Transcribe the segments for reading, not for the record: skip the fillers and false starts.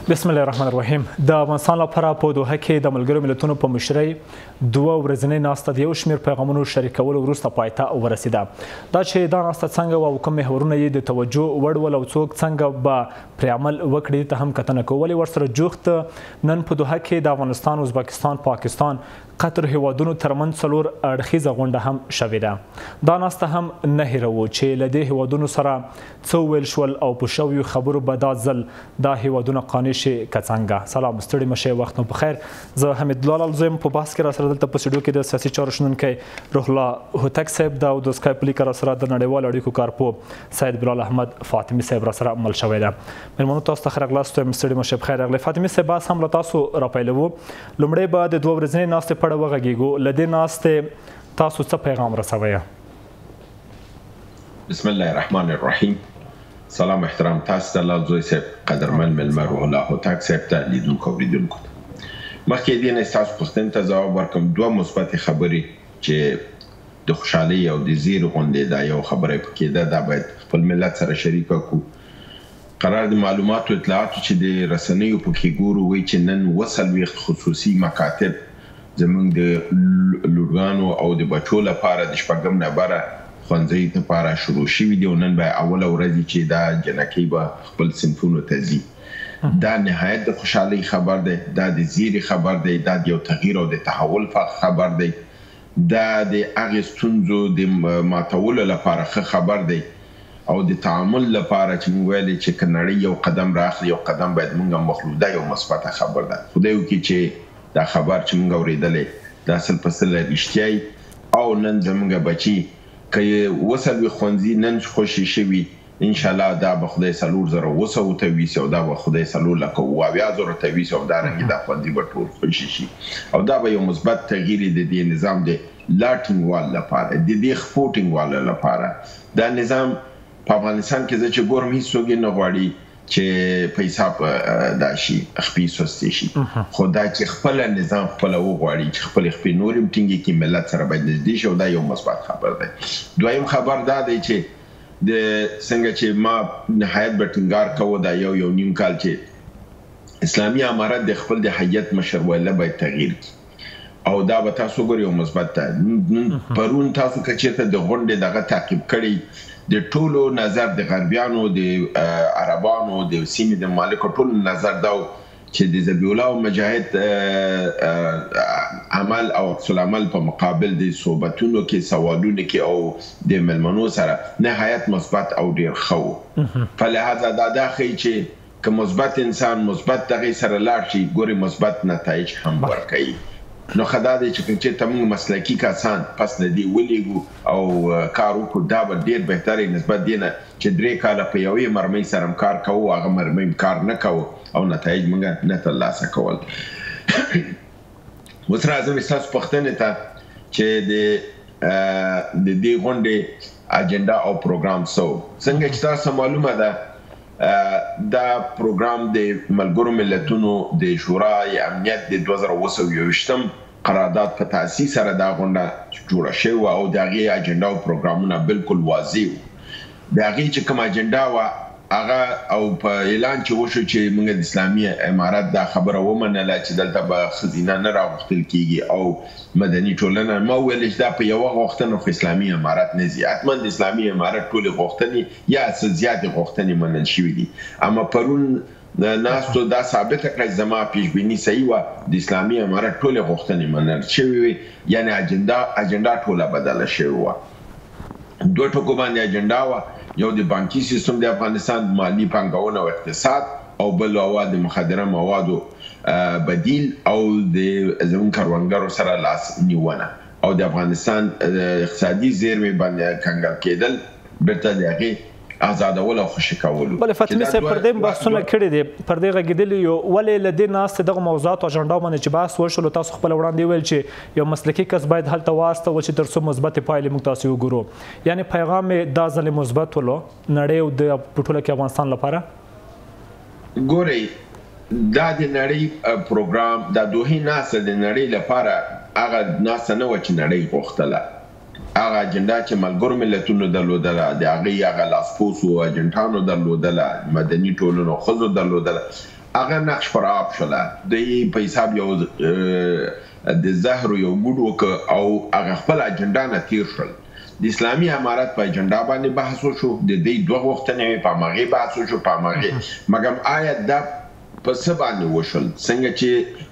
بسم الله الرحمن الرحیم. د افغانستان لپاره په دوحه کې د ملګرو ملتونو په مشرۍ دوه ورځنۍ ناسته د یو شمېر پیغامونو شریکولو وروسته پای ته ورسېده. دا چې دا ناسته څنګه وه او کوم محورونه یې د توجه وړ ول او څوک څنګه به پرې عمل وکړي ته هم کتنه کوو. ولې ورسره جوخت نن په دوحه کې د افغانستان، ازبکستان، پاکستان، قطر هیوادونو ترمنځ څلور اړخیزه غونډه هم شوې ده. دا ناسته هم نه هیروو چې له دې هیوادونو سره څه وویل شول او په شویو خبرو به دا ځل دا هیوادونه قانع شي که څنګه. سلام، ستړي مه شئ، وخت مو بخیر. زه حمیدالله لال زویم. په بحث کې راسره دلته په سټډیو کې د سیاسي چارو شنونکی روح الله هوتک صاحب ده او د سکایپ لیکه راسره د نړیوالو اړیکو کارپوه سید بلال احمد فاطمي صاحب راسره مل شوی ده. مېلمنو تاسو ته ښه راغلاست، وایم ستړي مه شئ، بخیر راغلی. فاطمي صاحب، بحث هم له تاسو راپیلوو. لومړی به د دوه ورځنۍ ناستې په اړه وغږیږو. له دې ناستې تاسو څه پیغام رسوئ؟ بسم الله الرحمن الرحیم. سلام احترام تاسو ته لال زوی صاحب، قدرمن مېلمه روح الله هوتک صاحب ته، لیدونکو اوریدونکو ته. مخکې دې نه ستاسو پوښتنې ته ځواب ورکړم. دوه مثبتې خبرې چې د خوشحالۍ او د زیرو غوندې دا یو خبره پکې ده، دا باید خپل ملت سره شریکه کړو. قرار د معلوماتو اطلاعاتو چې د رسنیو پکې ګورو وایي چې نن 40 خصوصي مکاتب زموږ د لورګانو او د بچو لپاره د شپږم نمبره ښوونځیو لپاره شروع شوي دي او نن به اوله ورځ چې دا جنکۍ به خپل صنفونو ته ځي. دا نهایت د خوشحالۍ خبر دی، دا د زیري خبر دی، دا د یو تغییر او د تحول خبر دی، دا د هغې ستونزو د ماتولو لپاره ښه خبر دی او د تعامل لپاره چې موږ ویلې چې که نړۍ یو قدم راخلي یو قدم باید موږ هم واخلو. دا یو مثبته خبر ده. خدای وکړي چې دا خبر چې موږ اورېدلی دا اصل په اصل رښتیا او نن زموږ بچي که یې 40 ښوونځي نن خوشي شوي، انشاءالله دا به خدای 4000 ته ویسي او دا به خدای 4,000 ته ویسي او دارنګې دا ښوونځي به ټول خوشي شي او دا به یو مثبت تغییر د دې نظام د لا ټینګوالي لپاره، د دې خپو ټینګوالي لپاره. دا نظام په افغانستان کې زه چې ګورم هیڅوک یې نه غواړي چې پیسې دا شي خپې سستې شي، خو دا چې خپل نظام خپله وغواړي چې خپل خپې نور هم ټینګې کړي، ملت سره باید نږدې شي او دا یو مثبت خبر دی. دویم خبر دا دی چې د څنګه چې ما نهایت به ټینګار کوو دا یو نیم کال چې اسلامي امارت د خپل د هیئت مشر ویله باید تغییر کړي او دا به تاسو ګورئ یو مثبت ده. پرون تاسو که چېرته د غونډې دغه تعقیب کړی، د ټولو نظر د غربیانو، د عربانو، د سیمې د مالکو ټولو نظر دا چې د ذبیح الله مجاهد عمل او عکس العمل په مقابل د صحبتونو کې، سوالونو کې او د مېلمنو سره نهایت مثبت او ډېر ښه و. په لحاظه دا ښیي چې که مثبت انسان مثبت دغې سره لاړ شي، ګورې مثبت نتایج هم ورکوي. نو ښه دا دی چې چېرته موږ مسلکي کسان پس له دې ولیږو او کار وکړو، دا به ډېر بهترې نسبت دې نه چې 3 کاله په یوې مرمۍ سره هم کار کوو، هغه مرمۍ کار نه کوو او نتایج موږ نه ترلاسه کول. اوس راځم ستاسو پوښتنې ته چې د دې غونډې اجنډا او پروګرام څه و. څنګه چې تاسو معلومه ده دا پروګرام د ملګرو ملتونو د شورای امنیت د 2021 قرارداد په تاسیس سره دا غونډه جوړه شوې او د هغې اجنډا او پروګرامونه بالکل واضح وو. د هغې چې کوم اجنډا وه هغه او په اعلان چې وشو چې موږ د اسلامي امارت دا خبره ومنله چې دلته به ښځینه نه راغوښتل کېږي او مدني ټولنه. ما وویل چې دا په یوه غوښتنه خو اسلامي امارت نه ځي، حتما د اسلامي امارت ټولې غوښتنې یا څه زیاتې غوښتنې منل شوي دي. اما پرون ناستو دا ثابته کړه زما پیشبیني صحیح وه، د اسلامي امارت ټولې غوښتنې منل شوي وي، یعنې اجنډا ټوله بدله شوې وه. دوه ټکو باندې اجنډا وه، یو د بانکي سیستم د افغانستان، مالي پانګونه او اقتصاد، او بل هوا د مخدره موادو بدیل او د زموږ کروندګرو سره لاس نیونه او د افغانستان اقتصادي زیرمې باندې کنګل کېدل، بیرته د هغې آزادول او خوشي کولو. بله فاطمي صاحب، پر دې بحثونه کړي دي، پر دې غږېدلي یو. ولې له دې ناستې دغه موضوعاتو اجنډا باندې چې بحث وشولو تاسو خپله وړاندې ویل چې یو مسلکي کس باید هلته واستول چې تر څو مثبتې پایلې موږ تاسې وګورو، یعنې پیغام یې دا ځل مثبت ولو نړۍ او د په ټوله کې افغانستان لپاره؟ ګورئ، دا د نړۍ پروګرام، دا دوحې ناسته د نړۍ لپاره هغه ناسته نه وه چې نړۍ غوښتله. هغه اجنډا چې ملګرو ملتونو درلودله، د هغې هغه لاسپوڅو ایجنټانو درلودله، مدني ټولنو ښځو درلودله، هغه نقش پر آب شوله د په حساب یو د زهر یو ګډ وکړ او هغه خپل اجنډا نه تیر شول. د اسلامي امارت په اجنډا باندې بحث وشو، د دې دوه غوښتنې په هماغې بحث وشو په هماغې، مګر آیا دا په څه باندې وشول؟ څنګه چې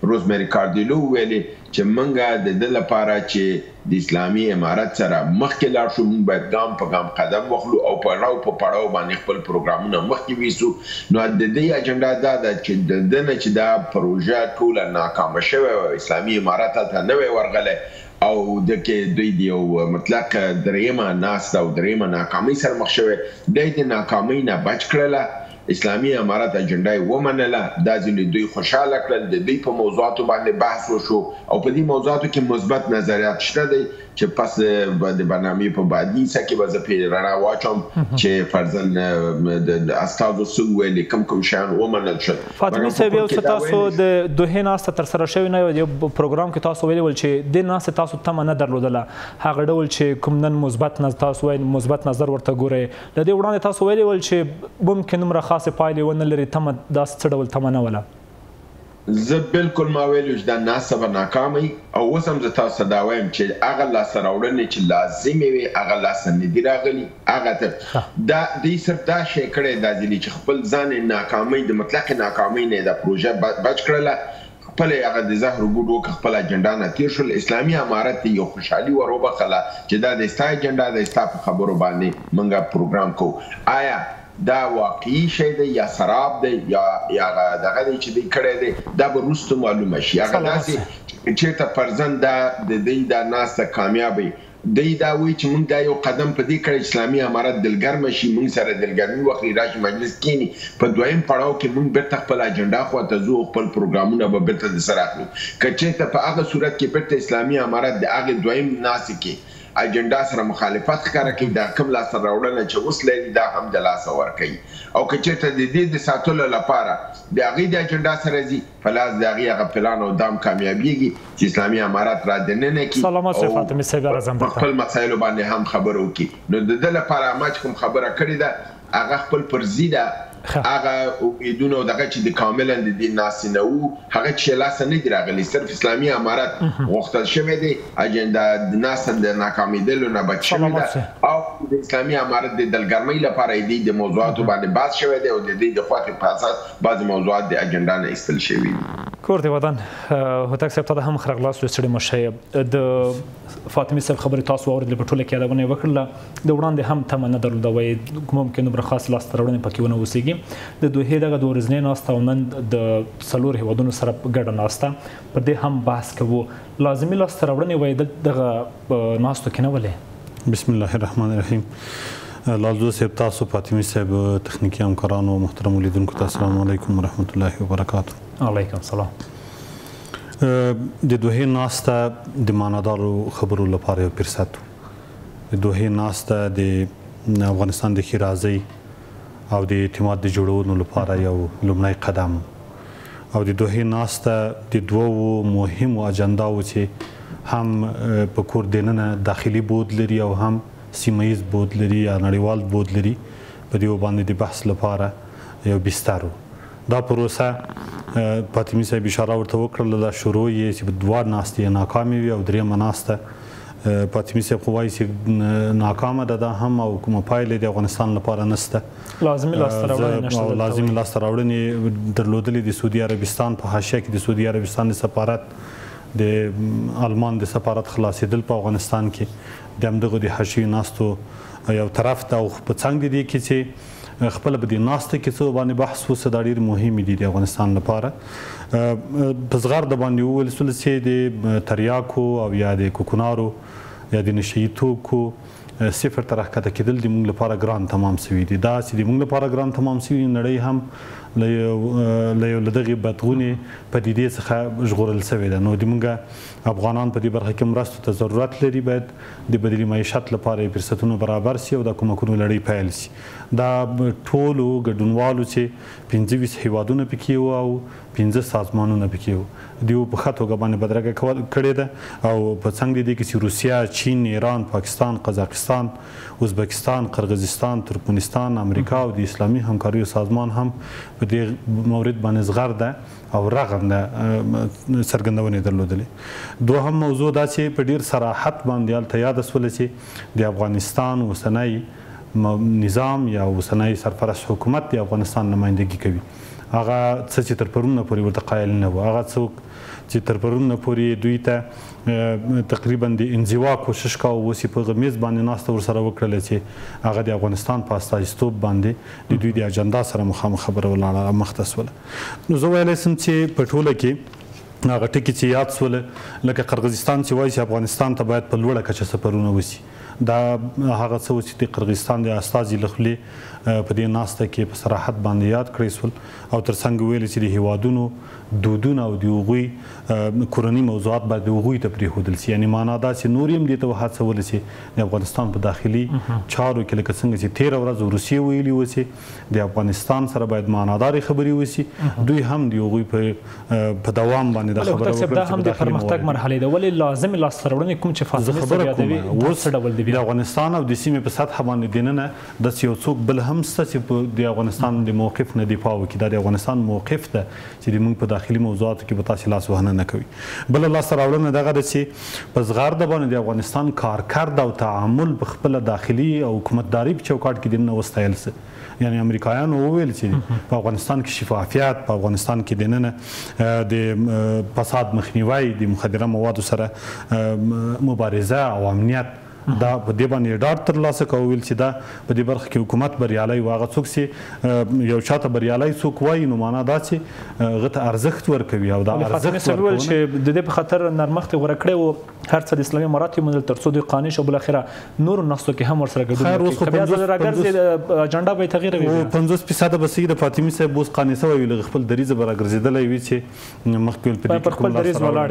روزمیری کاردیلو ویلې چې موږ د دې لپاره چې د اسلامي امارت سره مخکې لاړ شو، موږ باید ګام په ګام قدم واخلو او پړاو په پړاو باندې خپل پروګرامونه مخکې ویسو. نو د دې اجنډا دا ده چې د دې نه چې دا پروژه ټوله ناکامه شوې او اسلامي امارت ته نه وی ورغلی او د کې دوی د یو مطلق دریمه ناسته او دریمه ناکامۍ سره مخ شوی، دوی د ناکامۍ نه بچ کړله. اسلامي امارت اجنډا یې ومنله، دا ځینې دوی خوشحاله کړل، د دوی په موضوعاتو باندې بحث وشو او په دې موضوعاتو کې مثبت نظریات شته دی چې پس د برنامې په بعدي حصه کې به زه پرې رڼا واچوم چې فرضاً د استازو څه ویلي، کوم شیان ومنل شول. فاطمي صاحب، یو څه تاسو د دوحې ناسته ترسره شوې نه یو پروګرام کې تاسو ویلي ول چې دې ناستې تاسو تمه نه درلودله، هغه ډول چې کوم نن مثبت تاسو وایي مثبت نظر ورته ګورئ، له دې وړاندې تاسو ویلي ول چې ممکن دومره خاصې پایلې ونه لري، تمه داسې څه ډول تمه نه وله؟ زه بالکل ما ویلو چې دا ناسته به ناکامه او اوس هم زه تاسو ته دا وایم چې هغه لاسته راوړنې چې لازمې وي هغه لاسته نه دي راغلي. هغه ته دوی صرف دا شی کړی دا ځینې چې خپل ځان ناکامۍ د مطلق ناکامۍ نه دا پروژه بچ کړله، خپل هغه د زهر ګډ وکړه، خپل اجنډا نه تیر شول. اسلامي امارت یو خوشحالي ور وبخله چې دا د ستا اجنډا د ستا په خبرو باندې موږ پروګرام کوو. آیا دا واقعي شی دی یا سراب دی یا دغه دی چې دی کړی دی، دا به وروسته معلومه شي. هغه داسې چېرته فرضاً دا د دوی دا ناسته کامیابه دی دا وایي چې موږ دا یو قدم په دې کړی اسلامي امارت دلګرمه شي، موږ سره دلګرمي وکړي، راشي مجلس کښېني، په دویم پړاو کې موږ بیرته خپل اجنډا خواته ځو، خپل پروګرامونه به بیرته د سره اخلو. که چېرته په هغه صورت کې بیرته اسلامي امارت د هغې دویم ناستې کې اجنډا سره مخالفت ښکاره کوي، دا کوم لاسته راوړنه چې اوس لري دا هم د لاسه ورکوي، او که چېرته د دې د ساتلو لپاره د هغې د اجنډا سره ځي په لاس د هغې هغه پلان او دام کامیابیږي چې اسلامي امارت را دننه کړي او په خپل مسایلو باندې هم خبره وکړي. نو د ده لپاره ما چې کوم خبره کړې ده هغه خپل پرځي ده، هغه امیدونه او دغه چې د کاملا د دې ناستې نه وو هغه چې لاسته نه دي راغلي، صرف اسلامي امارت غوښتل شوی دی اجنډا د ناسته د ناکامېدلو نه بچ شوې ده او د اسلامي امارت د دلګرمۍ لپاره یې د موضوعاتو باندې بحث شوی دی او د دې د خوښې په اساس بعضې موضوعات د اجنډا نه ایستل شوي دي. کور د وطن هوتک صاحب ته د هم ښه راغلاست ستړي مه شئ. د فاطمي صاحب خبرې تاسو واورېدلې، په ټوله کې یادونه یې وکړله، د وړاندې هم تمه نه درلوده، وایي ممکن دومره خاص لاسته راوړنې پکې ونه اوسېږي. د دوحې دغه د ورځنۍ ناسته او نن د 4 هیوادونو سره ګډه ناسته پر دې هم بحث کوو. لازمي لاسته راوړنې وایي دغه ناستو کې نه ولې؟ بسم الله الرحمن الرحیم. لالزو صاحب، تاسو، فاطمي صاحب، تخنیکي همکارانو، محترمو لیدونکو ته السلام علیکم ورحمت الله وبرکاتو. علیکم السلام. د دوحې ناسته د معنادارو خبرو لپاره یو فرصت و. د دوحې ناسته د افغانستان د ښېرازۍ او د اعتماد د جوړولو لپاره یو لومړی قدم او د دوحې ناسته د دوو مهمو اجنداو چې هم په کور دننه داخلي بود لري او هم سیمه ییز بود لري یا نړیوال بود لري، په دې باندې د بحث لپاره یو بستر و. دا پروسه فاطمي صاحب اشاره ورته وکړله، دا شروع یې چې په 2 ناستې ناکامې وي او دریمه ناسته فاطمي صاحب خو وایي چې ناکامه ده، دا هم او کومه پایلې د افغانستان لپاره نشته. لازمي لاسته راوړنې نشته. لازمي لاسته راوړنې درلودلې د سعودي عربستان په حاشیه کې د سعودي عربستان د سفارت د آلمان د سفارت خلاصېدل په افغانستان کې د همدغو د حاشیې ناستو یو طرف ته او په څنګ د دې کې چې خپل په دې ناسته کې څه باندې بحث وسه، دا ډېر مهم دي د افغانستان لپاره. په صغر د باندې وویل سول چې د تریاکو او یا د کوکنارو یا د نشهیي توکو صفر ته راښکته کېدل د موږ لپاره ګران تمام شوي دي. دا چې د موږ لپاره ګران تمام شوي، نړۍ هم له دغې بدغونې پدیدې څخه ژغورل شوې ده. نو د موږ افغانان په دې برخه کې مرستو ته ضرورت لري، باید د بدیل معیشت لپاره فرصتونه برابر شي او د کومکونو لړۍ پیل شي. دا ټولو ګډونوالو چې 25 هیوادونه پکې وو او 15 سازمانونه پکې وو دیو په ښه توګه باندې بدرګه کړې ده او په څنګ دي کې چې روسیه، چین، ایران، پاکستان، قزاقستان، ازبکستان، قرغیزستان، ترکمنستان، امریکا او د اسلامي همکاریو سازمان هم په دې مورد باندې زغر ده او رغنده څرګندونې درلودلې. دوهم موضوع دا چې په ډیر صراحت باندې هلته یاده سوله چې د افغانستان اوسنی نظام یا اوسنی سرپرست حکومت د افغانستان نمایندګي کوي. هغه څه چې تر پرونه پورې ورته قایل نه وو، هغه څوک چې تر پرونه پورې دوی ته تقریبا د انزوا کوشش کاوه، اوس یې په میز باندې ناسته ورسره وکړله چې هغه د افغانستان په استازیتوب باندې د دوی د اجنډا سره مخامخ خبره ولاړه مخته سوله. نو زه ویلی سم چې په ټوله کې هغه ټکي چې یاد سوله لکه قرغیزستان چې وایي چې افغانستان ته باید په لوړه کچه سفرونه وشي، دا هغه څه و چې د قرغیزستان د استازي له خولې په دې ناسته کې په صراحت باندې یاد کړی سول او ترڅنګ ویلي چې د هیوادونو دودونه او د هغوی کورني موضوعات باید د هغوی ته پرېښودل شي. یعنې معنا دا چې نور هم دې ته وهڅوله چې د افغانستان په داخلي چارو کې لکه څنګه چې 13 ورځ روسیې ویلي و چې د افغانستان سره باید معنادارې خبرې وشي، دوی هم د هغوی په دوام باندې دا خبره وکړه. دا هم د پرمختګ مرحلې ده، ولې لازم لاسته راوړنې کوم چې فاصلې سره یادوي اوس څه ډول دي؟ د افغانستان او د سیمې په سطحه باندې دننه داسې یو څوک بل هم شته چې د افغانستان د موقف نه دفاع وکړي. دا د افغانستان موقف ده چې د موږ په داخلي موضوعاتو کې به تاسې لاس وهنه نه کوي. بله لاسته راوړنه دغه ده چې په زغرده باندې د افغانستان کارکرد او تعامل په خپله داخلي او حکومتداري په چوکاټ کې دننه وستایل سه. یعنی امریکایانو وویل چې په افغانستان کې شفافیت، په افغانستان کې دننه د فساد مخنیوی، د مخدره موادو سره مبارزه او امنیت دا په دې باندې ډاډ ترلاسه کوو، ویل چې دا په دې برخه کې حکومت بریالی و. هغه څوک چې یو چاته بریالی څوک وایي نو معنا دا چې هغه ته ارزښت ورکوي او دا ارزښت ورکول چې د دې په خاطر نرمښت غوره کړی و هر څه د اسلامي امارات ومنل تر څو د قانون شو بالاخره نور نستو کې هم ورسره ګډون وکړي. بیا ځل راګرځي اجنډا به تغییر وي 50% به سید فاطمی صاحب اوس قانون سوی ویل خپل دریزه به راګرځېدلی وي چې مخکې په دې خپل دریز ولاړ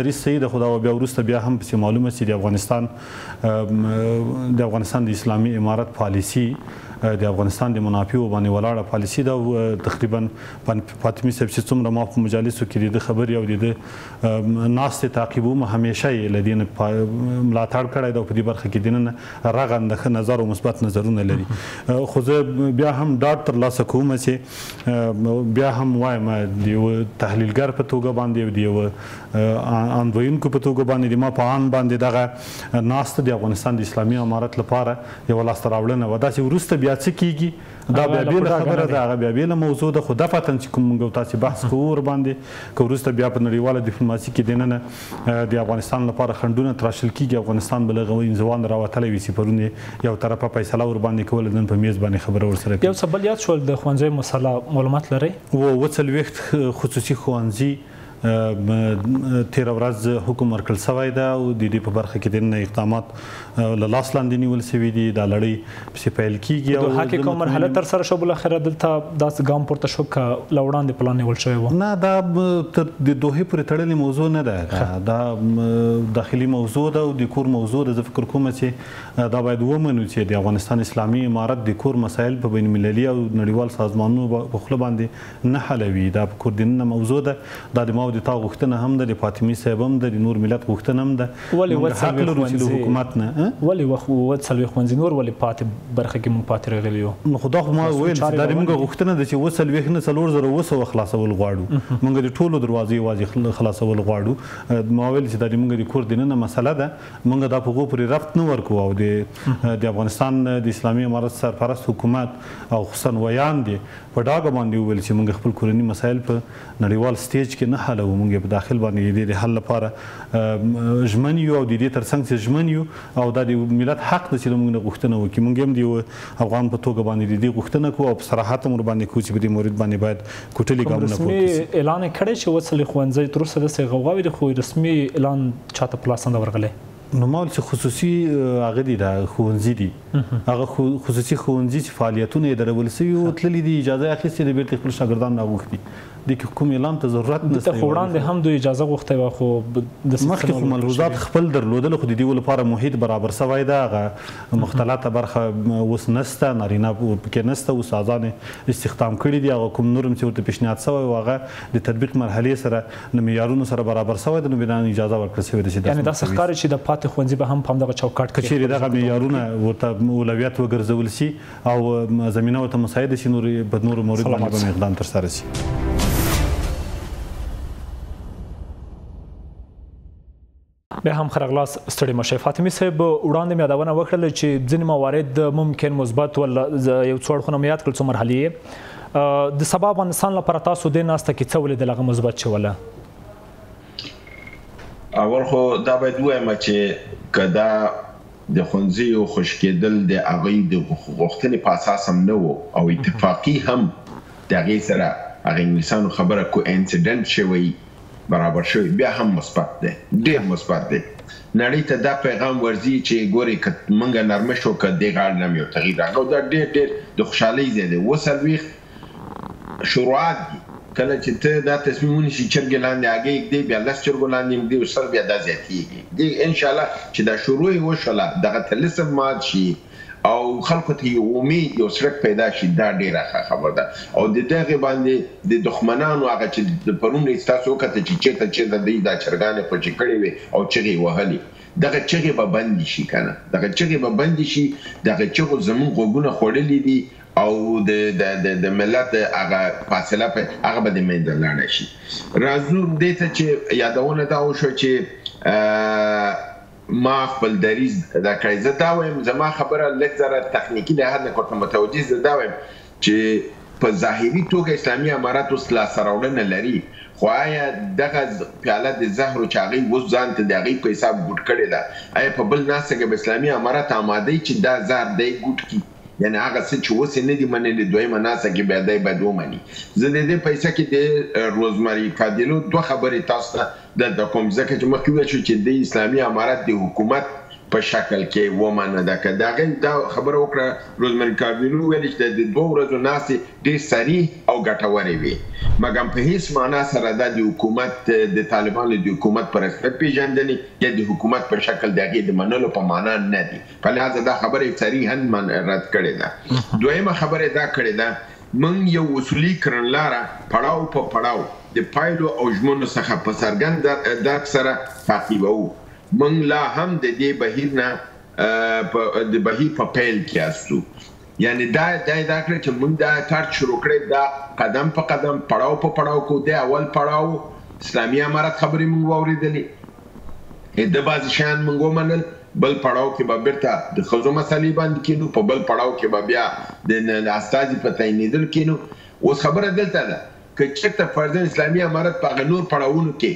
دریز صحیح ده، خو دا بیا وروسته بیا هم پسې معلومه چې د افغانستان د اسلامي امارت پالیسي د افغانستان د منافعو باندې ولاړه پالیسي ده او تقریبا فاطمی صاحب چې څومره ما په مجالسو کې د خبرې او د ناستې تعقیبوم همیشه یې له دې نه ملاتړ کړی ده او په دې برخه کې دننه رغنده ښه نظر او مثبت نظرونه لري. خو زه بیا هم ډاډ ترلاسه کوم چې بیا هم وایم د یو تحلیلګر په توګه باندې او د یو اندوینکو په توګه باندې د ما په ان باندې دغه ناسته د افغانستان د اسلامي امارت لپاره یو لاسته راوړنه وه. داسې وروسته بیا څه کیږي دا بیا بیله خبره ده، هغه بیا بیله موضوع ده، خو دفعتاً چې کوم موږ تاسې بحث کوو ورباندې که وروسته بیا په نړیواله ډیپلوماسي کې دننه د افغانستان لپاره خنډونه تراشل کیږي، افغانستان به له هغه انزوا نه راوتلی وي، سفرونه یو طرفه فیصله ورباندې کوله، نن په میز باندې خبره ورسره کوي. یو څه بل یاد شول د ښوونځیو مسله معلومات لرئ؟ 40 خصوصي ښوونځي 13 ورځ حکم ورکړل شوی ده او د دې په برخه کې دننه اقدامات له لاس لاندې نیول شوي دي، دا لړۍ پسې پیل کیږي. او هغې کوم مرحله ترسره شو بالاخره دلته داسې ګام پورته شو که له وړاندې پلان نیول شوی و؟ نه، دا تر د دوحې پورې تړلې موضوع نه ده، دا داخلي موضوع ده او د کور موضوع ده. زه فکر کوم چې دا باید ومنو چې د افغانستان اسلامي امارت د کور مسایل په بین المللي او نړیوال سازمانونو په خوله باندې نه حلوي، دا په کور دننه موضوع ده. دا د ما او د تا غوښتنه هم ده، د فاطمي صاحب هم ده، د نور ملت غوښتنه هم ده. موږ حق لرو چې له حکومت نه ولې 40 ښوونځي نور ولې پاتې برخه کې موږ پاتې راغلي یو؟ نو خو دا خو ما ویل چې دا د موږ غوښتنه ده چې 40 نه 4000 خلاصول غواړو، موږ د ټولو دروازې یوازې خلاصول غواړو. ما ویل چې دا د موږ د کور دننه مسله ده، موږ دا په هغو پورې ربط نه ورکوو او د افغانستان د اسلامي امارت سرپرست حکومت او خصوصا ویان دي په ډاګه باندې وویل چې موږ خپل کورني مسایل په نړیوال سټیج کې نه حلوو، موږ په داخل باندې د حل لپاره ژمن یو او د دې ترڅنګ چې ژمن یو او دا د ملت حق ده چې موږ نه غوښتنه وکړي. موږ هم د افغان په توګه باندې د دې غوښتنه کوو او په صراحت هم ورباندې کوو چې په دې مورد باندې باید کوټلي ګامونه پورته شي. اعلان یې کړی چې 40 ښوونځي تر اوسه داسې غوغاوې دي، خو رسمي اعلان چاته په لاس نه ورغلی؟ نو مال چې خصوصي هغه دي د ښوونځي دي هغه خصوصي ښوونځي چې فعالیتونه یې درول سوي او تللي دي اجازه اخیستې د بیرته خپل شاګردان راغوښتي د کوم اعلان ته ضرورت نشته خو وړاندې هم دوی اجازه غوښتې وه خو مخکې خو ملحوظات خپل درلودل خو د دې لپاره محیط برابر سوی ده هغه مختلطه برخه اوس نشته نارینه پکې نشته اوس اذان استخدام کړي دي هغه کوم نورم چې ورته پیشنهاد سوی و هغه د تطبیق مرحلې سره د معیارونو سره برابر سوی ده نو بیا اجازه ورکړل سوې ده چې یعنې داسې ښکاري چې د پاتې ښوونځي به هم په همدغه چوکاټ کې چیرې دغه معیارونه ورته اولویت وګرځول شي او زمینه ورته مساعده شي په نورو موردو باندې به اقدام ترسره شي. بیا هم ښه راغلاست ستړي مه شئ. فاطمي صاحب وړاندې مې یادونه وکړله چې ځینې موارد ممکن مثبت ولا یو څو اړخونه مې یاد کړل څو مرحلې یې د سبا افغانستان لپاره تاسو دې ناسته کې څه ولیدل هغه مثبت چې ولا اول خو دا باید ووایم چې که دا د ښوونځیو خوشي کېدل د هغوی د غوښتنې په اساس هم نه و او اتفاقي هم د هغې سره هغه انګلیسانو خبره کو انسیډنټ شوی برابر شوی بیا هم مثبت دی ډېر مثبت دی نړۍ ته دا پیغام ورځي چې ګورئ که موږ نرمه شو که دې غاړه نه هم یو تغییر راغلی او دا ډېر د خوشحالۍ ځای دی 40 شروعات دي کله چې ته دا تصمیم ونیسي چرګې لاندې هګۍ ږدې بیا 10 چرګو لاندې ږدې او سر بیا دا زیاتېږي انشاءالله چې دا شروع یې وشوله دغه طلسم مات شي او خلکو ته یو امید یو سړک پیدا شي دا ډېره ښه خبره ده او د دغې باندې د دښمنانو هغه چې د پرون ستاسو وکته چې چېرته دوی دا چرګانې خوشې کړې وې او چغې یې وهلې دغه چغې به بندې شي که نه دغه چغې به بندې شي دغه چغو زموږ غوږونه خوړلي دي او د ملت هغه فاصله هغه به د منځه لاړه شي. راځو دې ته چې یادونه دا وشوه چې ما خپل دریځ دا کړی زه دا وایم زما خبره لږ ذره تخنیکي لحاظ نه ورته متوجه زه دا وایم چې په ظاهري توګه اسلامي امارات اوس لاسته راوړنه لري خو آیا دغه پیاله د زهرو چې هغوی اوس ځان ته د هغوی په حساب ګوټ کړې ده آیا په بل ناسته کې به اسلامي امارات آماده چې دا زهر دی ګوټ کړي یعنی هغه څه چې اوس یې نه دي منلي دویمه ناسته کې بیا دی باید ومني. زه د دې پیسه کې د روزمري کادلو 2 خبرې تاسو ته دلته کوم ځکه چې مخکې وویل شو چې د اسلامي امارات د حکومت په شکل کې ومنه ده که د هغې دا خبره وکړه روزمري کادلو ویل چې د 2 ورځو ناستې ډېر صریح او ګټورې وي مګر په هیڅ معنا سره دا د حکومت د طالبانو د حکومت په رسمیت پیژندنې یا د حکومت په شکل د هغې د منلو په معنا نه دي په لحاظه دا خبره صریحا رد کړې ده. دویمه خبره دا کړې ده موږ یو اصولي کړنلاره پړاو په پړاو د پایلو او ژمنو څخه په څرګند درک سره تعقیبوو. موږ لا هم د دې بهیر نه د بهیر په پیل کې یاستو یعنی دا کړه چې موږ دا کار شروع کړی دا قدم په قدم پړاو په پړاو کو دی اول پړاو اسلامي امارات خبرې موږ واورېدلې د بعضې شیان موږ ومنل بل پړاو کې به بیرته د ښځو مسلې باندې کینو په بل پړاو کې به بیا د استازي په تعینېدل کینو. اوس خبره دلته ده که چېرته فرضاً اسلامي امارات په هغه نور پړاوونو کې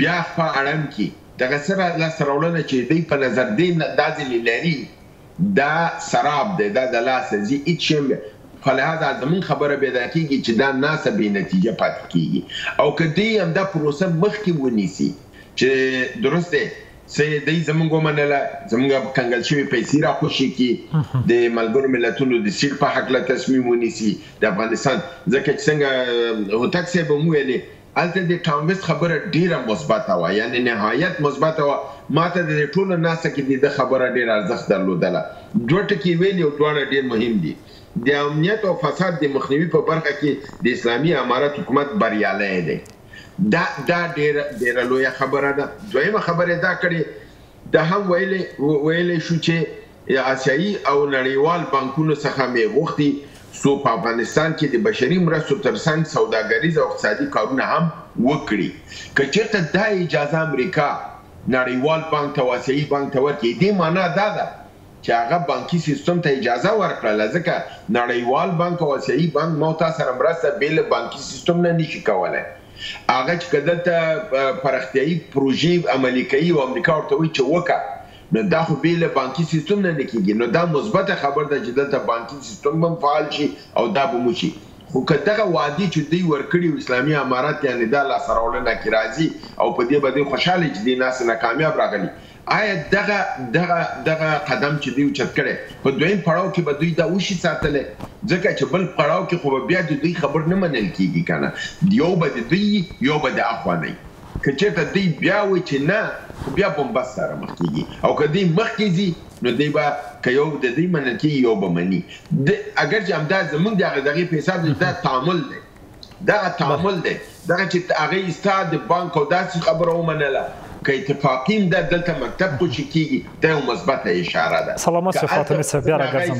بیا په اړم کې دغه سره لاسته راوړنه چې دوی په نظر دی دا ځینې لري دا سراب دی دا د لاسه ځي هېڅ شی په لحاظه زموږ خبره پیدا کېږي چې دا ناسه بې نتیجه پاتې کېږي او که دوی همدا پروسه مخکې ونیسي چې درست دی څه دوی زموږ ومنله زموږ کنګل شوي پیسې راخوشي کړي د ملګرو ملتونو د سیټ په هکله تصمیم ونیسي د افغانستان ځکه چې څنګه هوتک صاحب هم ویلې هلته د ټام خبره ډیره مثبته وه یعنی نهایت مثبته وه ما ته د ټولو ناسته کې د خبره ډیر ارزښت درلودله. 2 ټکي ویلي او دواړه ډیر مهم دي. د امنیت او فساد د مخنیوي په برخه کې د اسلامي امارات حکومت بریالی دی دا ډیره لویه خبره ده. دویمه خبره دا کړې دا هم ویلی شو چې آسیایي او نړیوال بانکونو څخه مې غوښتي سو په افغانستان کې د بشري مرستو ترڅنګ سوداګریز او اقتصادي کارونه هم وکړي که چېرته دا اجازه امریکا نړیوال بانک ته او آسیایي بانک ته ورکړي دې معنا دا ده چې هغه بانکي سیستم ته اجازه ورکړله ځکه نړیوال بانک او آسیایي بانک ما تا سره مرسته بې له بانکي سیستم نه نشي کولی هغه چې که دلته پراختیایي پروژې عملي کوي او امریکا ورته وایي چې وکړه نو دا خو بې له بانکي سیستم نه کېږي نو دا مثبته خبر ده چې دلته بانکي سیستم هم فعال شي او دا به وشي خو که دغه وعدې چې دوی ورکړي اسلامي امارات یعنې دا لاسته راوړنه کې راځي او په دې به دوی خوشحاله چې دې ناسې نه کامیاب راغلي آیا دغه قدم چې دوی اوچت کړی په دویم پړاو کې به دوی دا وشي ساتلی ځکه چې بل پړاو کې خو به بیا د دوی خبر نه منل کېږي که نه یو به د دوی یو به د اخوانۍ که چېرته دوی بیا وایي چې نه خو بیا بمبست سره مخ کېږي او که دوی مخکې ځي نو دوی به که یو د دوی منل کېږي یو به مني اگر چې همدا زموږ د هغې په حساب دا تعامل دی دغه تعامل دی دغه چې هغې ستا د بانک او داسې خبره ومنله که اتفاقیم ده دلته مکتب خوشي کېږي دا یو مثبته اشاره ده سلامت شو فاطمه صاحب بیا راګرځم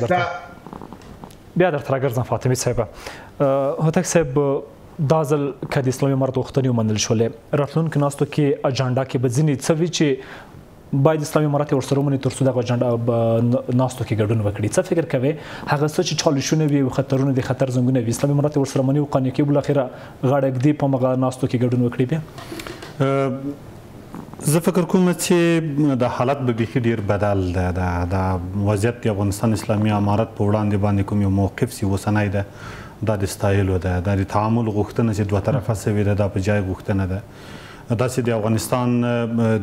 درته راګرځم فاطمه صاحب هوتک صاحب دا ځل که د اسلامي امارت غوښتنې ومنل شولې راتلونکو ناستو کې اجنډا کې به ځینې څه وي چې باید اسلامي امارت ورسره ومني تر څو دغه اجنډا ناستو کې ګډون وکړي څه فکر کوئ هغه څه چې چالشونه وي او خطرونه دي خطر زنګونه وي اسلامي امارت ورسره مني او قانع کې بالاخره غاړه ږدي په مغه ناستو کې ګډون وکړي بیا زه فکر کوم چې د حالت به بیخي ډیر بدل ده د وضعیت د افغانستان اسلامي امارت په وړاندې باندې کوم یو موقف چې اوسنی ده دا د ستایلو ده دا د تعامل غوښتنه چې دوه طرفه سوې ده دا په جای غوښتنه ده داسې د افغانستان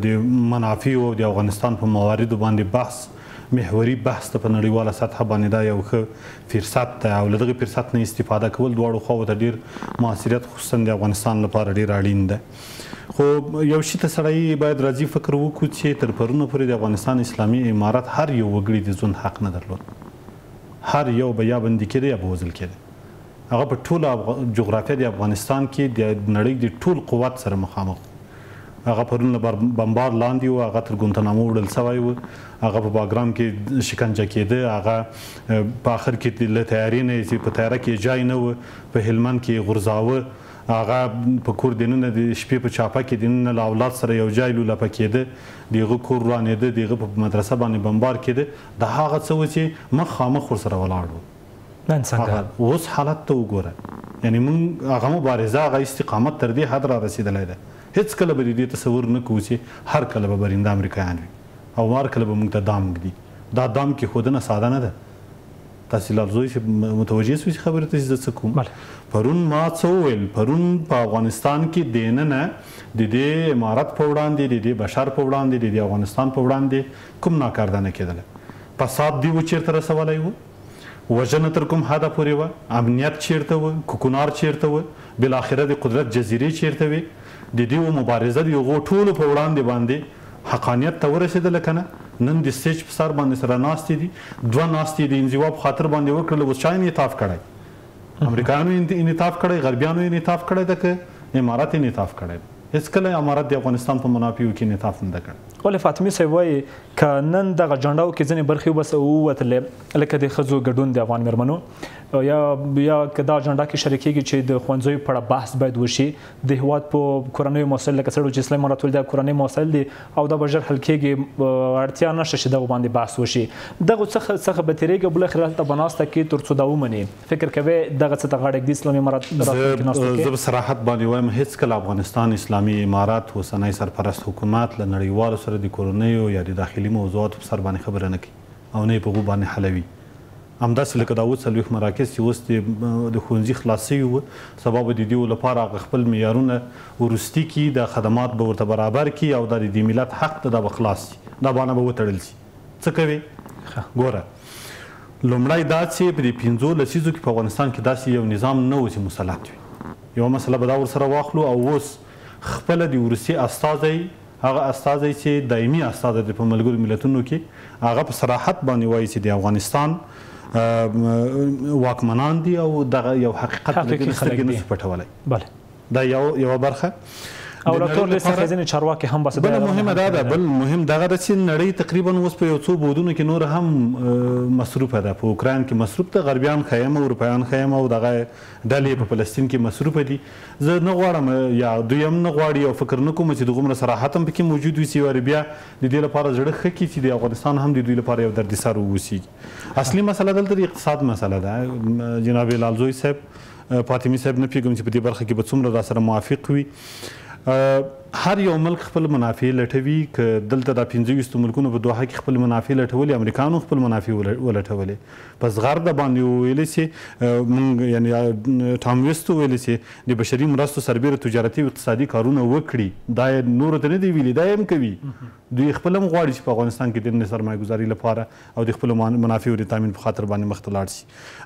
د منافعو او د افغانستان په مواردو باندې بحث محوري بحث ته په نړیواله سطحه باندې دا یو ښه فرصت ده او له دغه فرصت نه استفاده کول دواړو خواو ته ډیر موثریت خصوصا د افغانستان لپاره ډیر اړین ده خو یو شي ته سړی باید راځي فکر وکړو چې تر پرونه پورې د افغانستان اسلامي امارت هر یو وګړي د ژوند حق نه درلود هر یو به یا بندي کېده یا به وژل کېده هغه په ټوله جغرافیه د افغانستان کې د نړۍ د ټول قوت سره مخامخ هغه پرون له بمبار لاندې و هغه تر ګونتنامو وړل سوی و هغه په باګرام کې شکنجه کېده هغه په آخر کې له تیاري نه چې په تیاره کې ځای نه و په هلمند کې غورځاوه هغه په کور دننه د شپې په چاپه کې دننه له اولاد سره یو ځای لوپه کېده د هغه کور ورانېده د هغه په مدرسه باندې بمبار کېده د هغه څه و چې مخامخ ورسره ولاړ و نن څنګه اوس حالت ته وګوره یعنی موږ هغه مبارزه هغه استقامت تر دې حد را رسېدلی ده هیڅ کله به دې تصور نه کوو چې هر کله به برنده امریکایان وي او هر کله به موږ ته دام ږدي دا دام کېښودنه ساده نه ده تاسې لفظوي چې متوجه سوي چې خبرې ته چې زه څه کوم پرون ما څه وویل پرون په افغانستان کې دننه د دې امارت په وړاندې د دې بشر په وړاندې د دې افغانستان په وړاندې کوم ناکاردانه کېدله فساد دې و چېرته رسولی و وژنه تر کوم حده پورې وه امنیت چیرته و کوکنار چیرته و بالاخره د قدرت جزیرې چیرته وې د دې مبارزه د هغو ټولو په وړاندې حقانیت ته ورسېدله که نه نن د سټیج په سر باندې سره ناستې دي دوه ناستې د انزوا په خاطر باندې وکړله اوس چا انعطاف کړی امریکایانو انعطاف کړی غربیانو انعطاف کړی ده که امارت انعطاف کړی ده هېڅکله امارت د افغانستان په منافعو کې انعطاف نه ده کړی ولې فاطمي صاحب وایي که نن دغه جنډاو کې ځینې برخې ووتلې لکه د ښځو ګډون د افغان مېرمنو یا که دا اجنډا کې شریکېږي چې د ښوونځیو په اړه بحث باید وشي د هېواد په کورنیو مسایل لکه څه ډول چې اسلامي امارت دا کورنۍ مسایل دي او دا به ژر حل کېږي اړتیا نشته چې دغو باندې بحث وشي دغو څخه به تېرېږي او بالاخره هلته به ناسته کې تر څو دا ومني فکر کوې دغه څه ته غاړه ږدي اسلامي امارت زه به صراحت باندې وایم هېڅکله افغانستان اسلامي امارت اوسنی سرپرست حکومت له نړیوالو سره د کورنیو یا د داخلي موضوعاتو په سر باندې خبره نه کوي او نه یې په هغو باندې حلوي همداسې لکه دا 40 مراکز چې اوس د ښوونځي خلاص شوي وو سبا به د دې لپاره هغه خپل معیارونه وروستي کړي د خدمات به ورته برابر کړي او دا د دې ملت حق ته دا به خلاص شي دا بانه به وتړل شي څه کوې ګوره لومړی دا چې په دې 15 لسیزو کې په افغانستان کې داسې یو نظام نه و چې مسلط وي یوه مسله به دا ورسره واخلو او اوس خپله د وروسي استازی هغه استازی چې دایمي استازی دی په ملګرو ملتونو کې هغه په صراحت باندې وایي چې د افغانستان واکمنان دي او دغه یو حقیقت سترګې نشي پټولی دا یوه برخه او راټول څخه ځینې چارواکي هم بس بل مهمه دا ده بل مهم دغه ده چې نړۍ تقریبا اوس په یو څو بودونو کې نور هم مصروفه ده په اوکراین کې مصروف ده غربیان خیم اروپایان خیم او دغه ډلې په فلسطین کې مصروفه دي زه نه غواړم یا دوی هم نه غواړي او فکر نه کوم چې دغومره صراحت هم پکې موجود وي چې بیا د دې لپاره زړه ښه کړي چې د افغانستان هم د دوی لپاره یو دردسر واوسیږي اصلي مسله دلته د اقتصاد مسله ده جناب لالزوی صاحب فاطمي صاحب نه پوهېږم چې په دې برخه کې به څومره راسره موافق وي هر یو ملک خپل منافع لټوي که دلته د 25 ملکونو په دوحه کې خپل منافع لټولي امریکانو خپل منافع ولټولي پس غرب باندې ویلي چې موږ یعنی ټام ویسټ ویلي چې د بشري مرستو سربیره تجارتي او اقتصادي کارونه وکړي دا نور ته نه دی ویلي دا هم کوي دوی خپل هم غواړي چې په افغانستان کې د سرمایه ګزاري لپاره او د خپل منافع د تامین په خاطر باندې مخ ته لاړ شي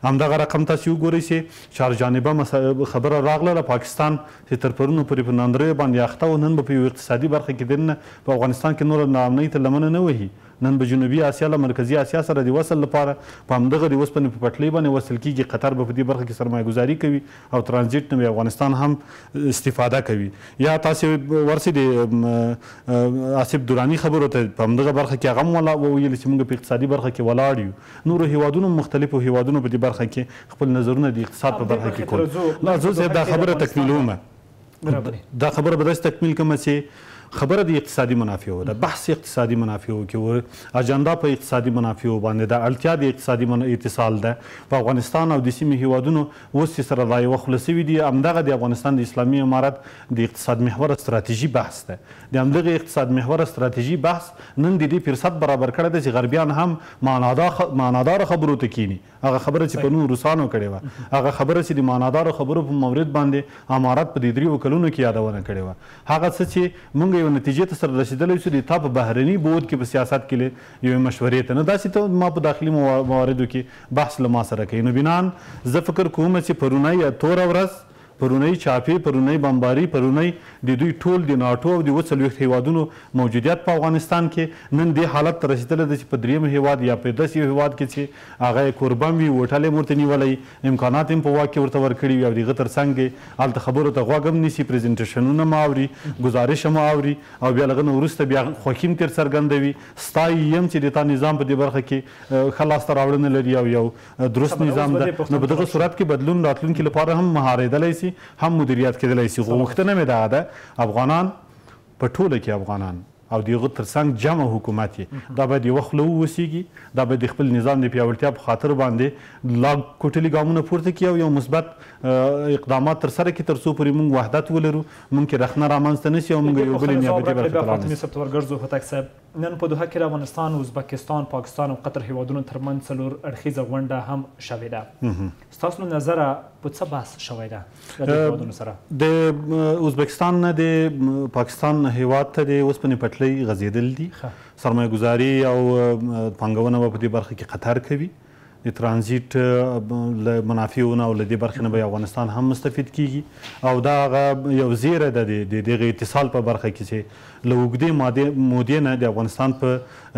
همدغه رقم تاسو وګورئ چې چار جانبه خبره راغله له پاکستان چې تر پرونو پورې په ناندرۍ باندې اخته و نن به په اقتصادي برخه کې دننه په افغانستان کې نور ناامنۍ ته لمنه نه وهي نن به جنوبي اسیا له مرکزي اسیا سره د وصل لپاره په همدغه د اوسپنې په پټلۍ باندې وصل کېږي قطر به په دې برخه کې سرمایه ګزاري کوي او ترانزیت نه افغانستان هم استفاده کوي یا تاسې ورسې د آصف دراني خبرو ته په همدغه برخه کې هغه هم ویل چې موږ په اقتصادي برخه کې ولاړ یو نورو هیوادونو مختلفو هیوادونو په دې برخه کې خپل نظرونه د اقتصاد په برخه کې کول لا زه صاحب دا خبره تکمیلومه دا خبره به داسې تکمیل کومه چې خبره د اقتصادي منافعو ده بحث اقتصادي منافعو کې اجنډا په اقتصادي منافعو باندې د اړتیا د اقتصادي اتصال ده په افغانستان او د سیمې هیوادونو اوس چې سره لا یوه خوله سوي دي همدغه د افغانستان د اسلامي امارت د اقتصاد محور استراتیژي بحث ده د همدغه اقتصاد محور استراتیژي بحث نن د دې فرصت برابر کړی ده چې غربیان هم معنادار خبرو ته کینی هغه خبره چې په نور روسانو کړې وه هغه خبره چې د معنادارو خبرو په مورد باندې امارت په دې 3 کلونو کې یادونه کړې وه هغه څه چې موږ یو نتیجې ته سره رسېدلی شو د تا په بهرني بود کې په سیاست کې یوې مشورې ته نه داسې ته ما په داخلي مواردو کې بحث له ما سره کوي نو بنان زه فکر کوم چې پرونی توره ورځ پرونی چاپې پرونی بمباري پرونی د دوی ټول د ناټو او د 40 هیوادونو موجودیت په افغانستان کې نن دې حالت ته رسېدلی ده چې په 3 هیواد یا په 10 هیواد کې چې هغه کوربم وي هوټل یې ورته نیولی امکانات هم په واک کې ورته ورکړي وي او د هغه تر څنګ هلته خبرو ته غوږ هم نیسي پریزنټیشنونه م اوري ګزارش هم اوري او بیا له هغه نه وروسته بیا خوښي هم ترې څرګندوي ستایي یم چې د تا نظام په دې برخه کې ښه لاسته راوړنه لري او یو درست نظام ده نو په دغه صورت کې بدلون راتلونکي لپاره هم مهارېدلی سي هم مدیریت کېدلی شي خو غوښتنه مې دا ده افغانان په ټوله کې افغانان او د هغه تر څنګ جمع حکومت یې دا باید یوه خوله ووسیږي دا باید د خپل نظام د پیاوړتیا په خاطر باندې لا کوټلي ګامونه پورته کړي او یو مثبت اقدامات ترسره کړي تر څو پورې موږ وحدت ولرو موږ کې رخنه رامنځته نه شي او موږ یو بلې نیابتي برخې ته رانشو فاطمې ورګرځو هوتک صاحب نن په دوحه کې افغانستان ازبکستان پاکستان او قطر هیوادونو ترمنځ 4 اړخیزه غونډه هم شوې ده ستاسو له نظره په څه بحث شوی ده د هیوادونو سره د ازبکستان نه د پاکستان هیواد ته د اوسپنې پټلۍ غځېدل دي سرمایه ګزاري او پانګونه به په دې برخه کې قطر کوي د ترانزیت له منافعونه او له دې برخې نه به افغانستان هم مستفید کیږي او دا هغه یو زیره ده د دغه اتصال په برخه کې چې له اوږدې مودې نه د افغانستان په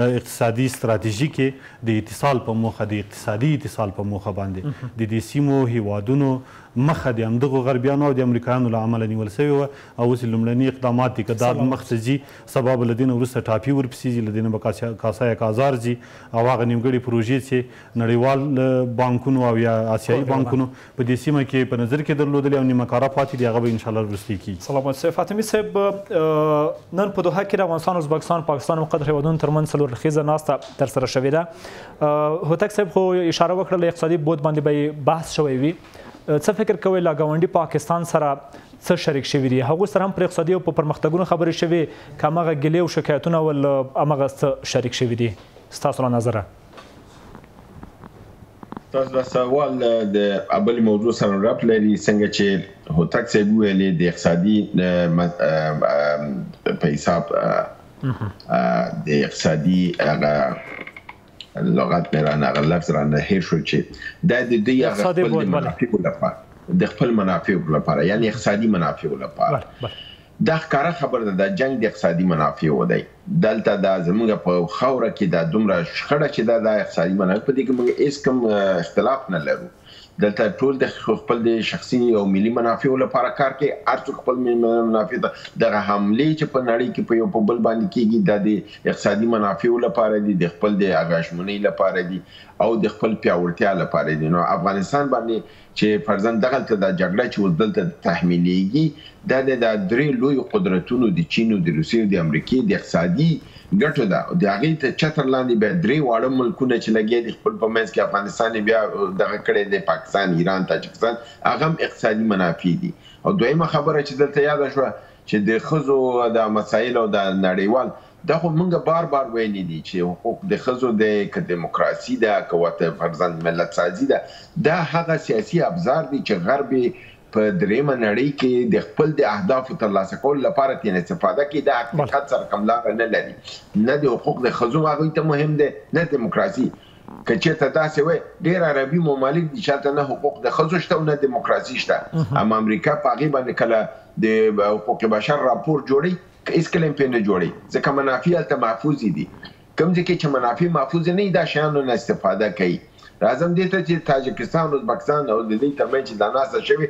اقتصادي ستراتیژي کې د اتصال په موخه د اقتصادي اتصال په موخه باندې د دې سیمو هیوادونو مخه د همدغو غربیانو او د امریکایانو له امله نیول سوې وه او اوس لومړني اقدامات دي که دا مخ ته ځي سبا به له دې نه وروسته ټاپي ورپسې ځي له دې نه به کاسا یا کازار ځي او هغه نیمګړې پروژې چې نړیوال بانکونو او یا آسیایي بانکونو په دې سیمه کې په نظر کې درلودلې او نیمه کاره پاتې دي هغه به انشاءالله وروستي کېږي. سلامت صاحب فاطمي صاحب نن په دوحه کې د افغانستان ازبکستان پاکستان او قطر هیوادونو ترمنځ 4 اړخیزه ناسته ترسره شوې ده هوتک صاحب خو اشاره وکړه له اقتصادي بود باندې به بحث شوی وي څه فکر کوئ له ګاونډي پاکستان سره څه شریک شوي دي هغوی سره هم پر اقتصادي او په پرمختګونو خبرې شوې که هماغه ګیلې او شکایتونه ول هماغه څه شریک شوي دي ستاسو له نظره تاسو دا سوال د بل موضوع سره ربط لري څنګه چې هوتک صاحب ویلې د اقتصادي په حساب د اقتصادي لغت میرانه هغه لفظ رانه هیر شو چې دا د دوی خپل منافع لپاره د خپل منافع لپاره یعنی اقتصادي منافع لپاره دا ښکاره خبره ده د جنگ د اقتصادي منافع و دی دلته دا زموږ په خاوره کې دا دومره شخړه چې دا د اقتصادي منافع په دې کې موږ هیڅ کوم اختلاف نه لرو دلته ټول د خپل د شخصي او ملي منافع لپاره کار کوي هر څوک خپل منافع دغه حملې چې په نړۍ کې په یو په بل باندې کېږي د اقتصادي منافع لپاره دي د خپل د اغاښمنۍ لپاره دي او د خپل پیاوړتیا لپاره دي نو افغانستان باندې چې فرضاً دغلته د جګړه چې دلته تحمیلیږي دا د 3 لوی قدرتونو د چین او د روسیې او د امریکې د اقتصادي ګټو ده د هغې ته چتر لاندې بیا 3 واړه ملکونه چې لګیا دي خپل په منځ کې افغانستان بیا دغه کړی دی پاکستان ایران تاجکستان هغه هم اقتصادي منافع دي او دویمه خبره چې دلته یاده شوه چې د ښځو د مسایلو د نړیوال دا خو موږ بار بار ویلي دي چې حقوق د ښځو د که دیموکراسي ده که ورته فرضاً ملت سازي ده دا هغه سیاسي ابزار دي چې غرب په دریمه نړۍ کې د خپل د اهدافو ترلاسه کولو لپاره ترې استفاده کوي د حقیقت سره کوم لاره نه لري نه د حقوق د ښځو هغوی ته مهم دی نه دیموکراسي که چېرته داسې وای ډېر عربي ممالک دي چې هلته نه حقوق د ښځو شته او نه دیموکراسي شته اما امریکا په هغې باندې کله د حقوق بشر راپور جوړوي هېڅکله هم پرې نه جوړوي ځکه منافع هلته محفوظې دي کوم ځای کې چې منافع محفوظ نه وي دا شیانو نه استفاده کوي راځم دې ته چې تاجکستان ازبکستان او د دې ترمنځ چې دا ناسته شوې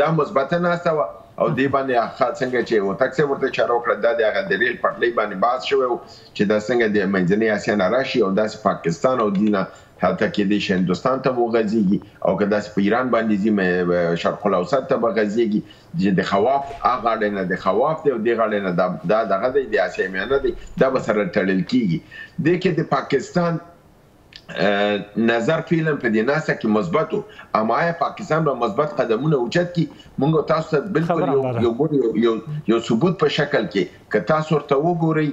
دا مثبته ناسته وه او دې باندې څنګه چې هوتک صاحب ورته اشاره وکړه دا د هغه د ریل پټلۍ باندې بحث شوی و چې دا څنګه د منځنۍ اسیا نه راشي او داسې پاکستان او دې نه هلته کېدای شي هندوستان ته وغځېږي او که داسې په ایران باندې ځي شرق الاوسط ته به غځېږي چې د خواف هغه اړې نه د خواف دی او دې اړې نه دا دغه دی د اسیا میانه دی دا به سره تړل کېږي دې کې د پاکستان نظر فعلا په دې ناسه کې مثبت و اما آیا پاکستان به مثبت قدمونه اوچت کړي موږ تاسو ته بالکل یو ثبوت په شکل کې که تاسو ورته وګورئ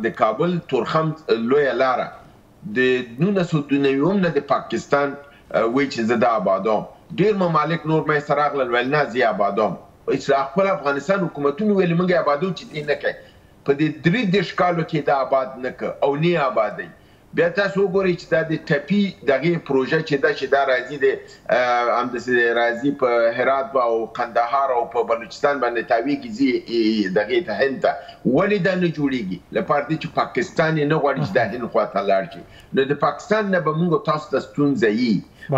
د کابل تورخم لویه لاره د 1992 نه د پاکستان وایي چې زه دا آبادوم ډېر ممالک نور مې سره راغلل ویل نه زه یې آبادوم خپل افغانستان حکومتونه ویل موږ یې آبادوو چې دې نه کوي په دې 33 کالو کې دا آباد نه که او نه آبادوي بیا تاسو وګورئ چې دا د ټپي دغې پروژه چې دا راځي د همداسې راځي په هرات او قندهار او په بلوچستان باندې تاویږي ځي دغې ته هند ته ولې دا نه جوړېږي لپاره دې چې پاکستان یې نه غواړي چې دا هند خواته لاړ شي نو د پاکستان نه به موږ تاسو ته ستونزه وي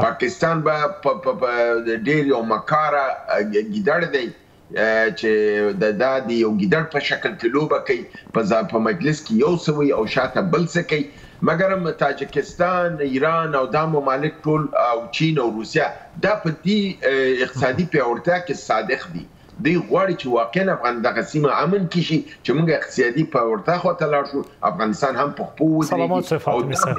پاکستان به ډېر یو مکاره ګیدړ دی چې دا د یو ګیدړ په شکل کې لوبه کوي په مجلس کې یو څه وي او شاته بل څه کوي مګر تاجکستان ایران او دا ممالک ټول او چین او روسیا دا په دې اقتصادي پیاوړتیا کې صادق دي دوی غواړي چې واقعا دغه سیمه امن کې شي چې موږ اقتصادي پیاوړتیا خواته لاړ شو افغانستان هم په خپو ودرېږي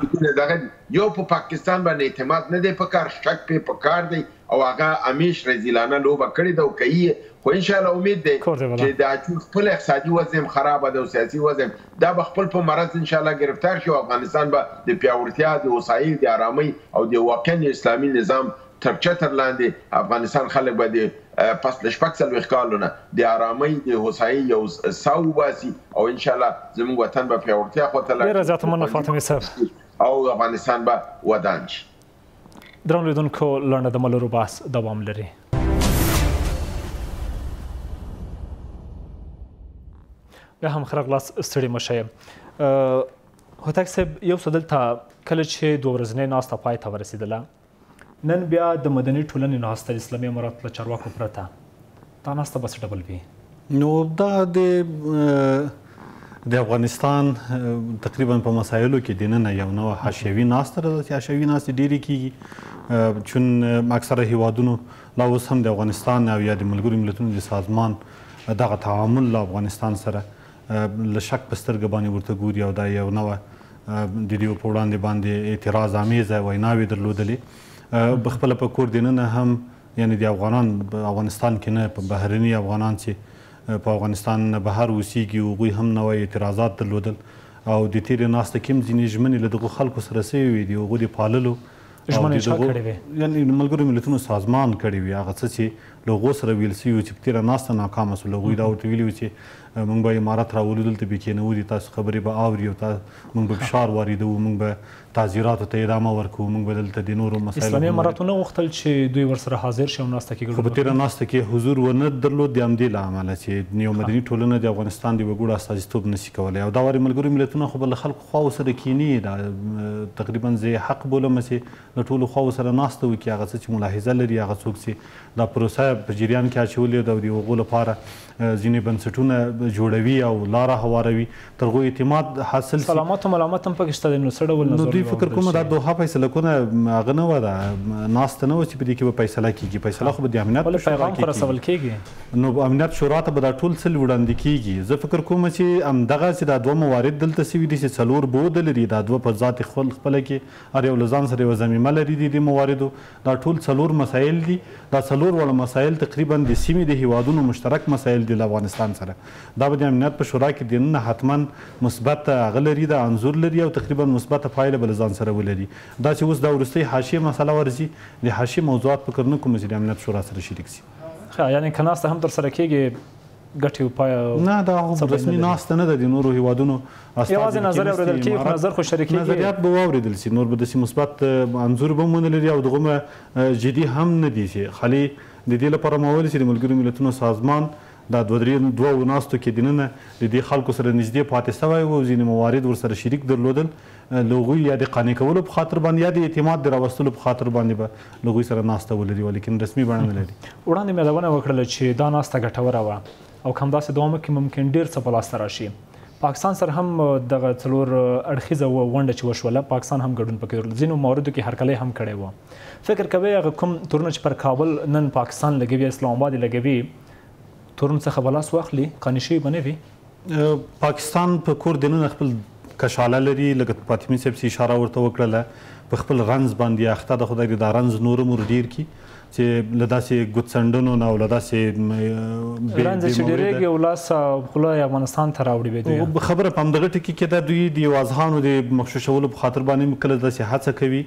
یو په پاکستان باندې اعتماد نه دی پکار شک پې پکار دی او هغه همیش رزیلانه لوبه کړې ده او کوي خو انشاءالله امید دی چې دا خپل اقتصادي وضع خرابه ده او سیاسي وضع دا به خپل په مرض انشاءالله گرفتار شي او افغانستان به د پیاوړتیا د وسایل د آرامۍ او د واقعا اسلامي نظام تر چتر لاندې افغانستان خلک به د پس له 40 کالو نه د آرامۍ د هوسایي یو ساه وباسي او انشاءالله زموږ وطن به پیاوړتیا خواته لاړ ډېره زیاته مننه فاطمه صاحب او افغانستان به ودان شي درنو لیدونکو لنډه د ملرو بحث دوام لري بیا هم ښه راغلاست ستړي مه شئ هوتک صاحب یو څه دلته کله چې دوه ورځنۍ ناسته پای ته ورسېدله نن بیا د مدني ټولنې ناسته د اسلامي اماراتو له چارواکو پرته دا ناسته به څه ډول وي نو دا د افغانستان تقریبا په مسایلو کې دننه یو نوع حاشیوي ناسته ده چې حاشیوي ناستې ډېرې کېږي چون اکثره هیوادونو لا اوس هم د افغانستان او یا د ملګرو ملتونو د سازمان دغه تعامل له افغانستان سره له شک په سترګه باندې ورته ګوري او دا یو نوع د دې په وړاندې باندې اعتراض امیزه ویناوې درلودلې بخپله په کور دننه هم یعنی د افغانستان کې نه په بهرني افغانان چې په افغانستان نه بهر اوسیږي هغوی هم نوی اعتراضات درلودل او د تېرې ناستې کې هم ځینې ژمنې له دغو خلکو سره سوي وي د هغو د پاللو یعنی ملګرو ملتونو سازمان کړی وي هغه څه چې له هغو سره ویل سوي وو چې په تېره ناسته ناکامه سول هغوی دا ورته ویلي وو چې موږ به امارت راولو دلته به کېنولي تاسو خبرې به اوري او موږ به فشار واردوو موږ به تعزیراتو ته ادامه ورکوو موږ به دلته د نورو مسایلو اسلامي اماراتو نه غوښتل چې دوی ورسره حاضر شي او ناسته کې ګډون خو په تېره ناسته کې حضور ونه درلود د همدې له امله چې یو مدني ټولنه د افغانستان د وګړو استازیتوب نشي کولی او دا وارې ملګرو ملتونه خو به له خلکو خواو سره کیني دا تقریبا زه حق بولم چې له ټولو خواو سره ناسته وکړي هغه څه چې ملاحظه لري هغه څوک چې دا پروسه په جریان کې اچولې ده او د هغو لپاره ځینې بنسټونه جوړوي او لاره هواروي تر هغو اعتماد حاصل شي. سلامت او ملامت هم پکې شته دی، نو څه ډول نو نظر دوی فکر کوم دا دوحه فیصله کونه هغه نه وه، ده ناسته نه وه چې په دې کې به فیصله کېږي. فیصله خو به د امنیت په شورا پیغام خو رسول کېږي، نو امنیت شورا ته به دا ټول څه وړاندې کېږي. زه فکر کوم چې همدغسې دا دوه موارد دلته سوي دي چې څلور بوده لري، دا دوه په ذات خپله کې هر یو له ځان سره یوه ضمیمه لري دې مواردو. دا ټول څلور مسایل دي، دا څلور واړه مسایل تقریبا د سیمې د هیوادونو مشترک مسایل دي له افغانستان سره. دا به د امنیت په شورا کې دننه حتما مثبت هغه لري، دا انځور لري او تقریبا مثبته پایله به له ځان سره ولري. دا چې اوس دا وروستۍ حاشیې مسله ورځي، د حاشیې موضوعات فکر نه کوم چې د امنیت شورا سره شریک شي. یعنې که ناسته هم ترسره کېږي ګټې پای نه، دا رسمي ناسته نه ده، د نورو هیوادونو یوازې نظر اورېدل کېږي، خو نظر خو شریکېږي، نظریات به واورېدل شي، نور به داسې مثبت انځور به ونه لري او دغومره جدي هم نه دي چې خالي د دې لپاره ما ویلي چې د ملګرو ملتونو سازمان دا دوه ناستو کې دننه د دې خلکو سره نږدې پاتې سوی و او ځینې موارد ورسره شریک درلودل، له هغوی یا د قانع کولو په خاطر باندې یا د اعتماد د راوستلو په خاطر باندې به له هغوی سره ناسته ولري، ولیکن رسمي بڼه نه لري. وړاندې مې یادونه وکړله چې دا ناسته ګټوره وه او که همداسې دوام وکړي ممکن ډېر څه په لاسته راشي. پاکستان سره هم دغه څلور اړخیزه غونډه چې وشوله، پاکستان هم ګډون پکې درلود، ځینو مواردو کې هرکلی هم کړی و. فکر کوئ هغه کوم تورونه چې پر کابل نن پاکستان لګوي، اسلام آباد یې لګوي، تورون څخه به لاس واخلي، قانع شوي به نه وي؟ پاکستان په کور دننه خپل کشاله لري، لکه فاطمي صاحب چې اشاره ورته وکړله، په خپل رنځ باندې اخته ده. خدای دې دا رنځ نور هم ډېر کړي چې له داسې ګوتڅنډنو نه او له داسې رنځ چې ډېرېږي او لاس خوله یې افغانستان ته راوړي به خبره په همدغه ټکي کې ده. دوی د یو اذهانو د مغشوشولو په خاطر باندې کله داسې هڅه کوي.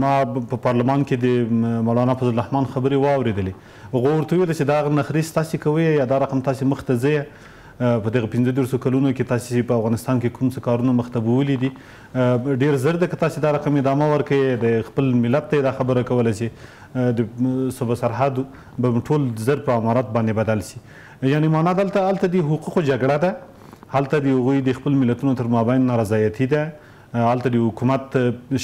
ما په پارلمان کې د مولانا فضل الرحمن خبرې واورېدلې، هغه ورته ویل چې دا نخرې ستاسې کوئ یا دا رقم تاسې مخ ته ځئ، په دغه 15 کلونو کې تاسې په افغانستان کې کوم څه کارونه مخ ته بولي دي، ډېر زر ده که تاسې دا رقم ادامه ورکوئ، د خپل ملت ته یې دا خبره کوله چې د صوبه سرحد به ټول زر په امارات باندې بدل شي. یعنې معنا هلته د حقوقو جګړه ده، هلته د هغوی د خپل ملتونو تر مابین نارضایتي ده، هلته د حکومت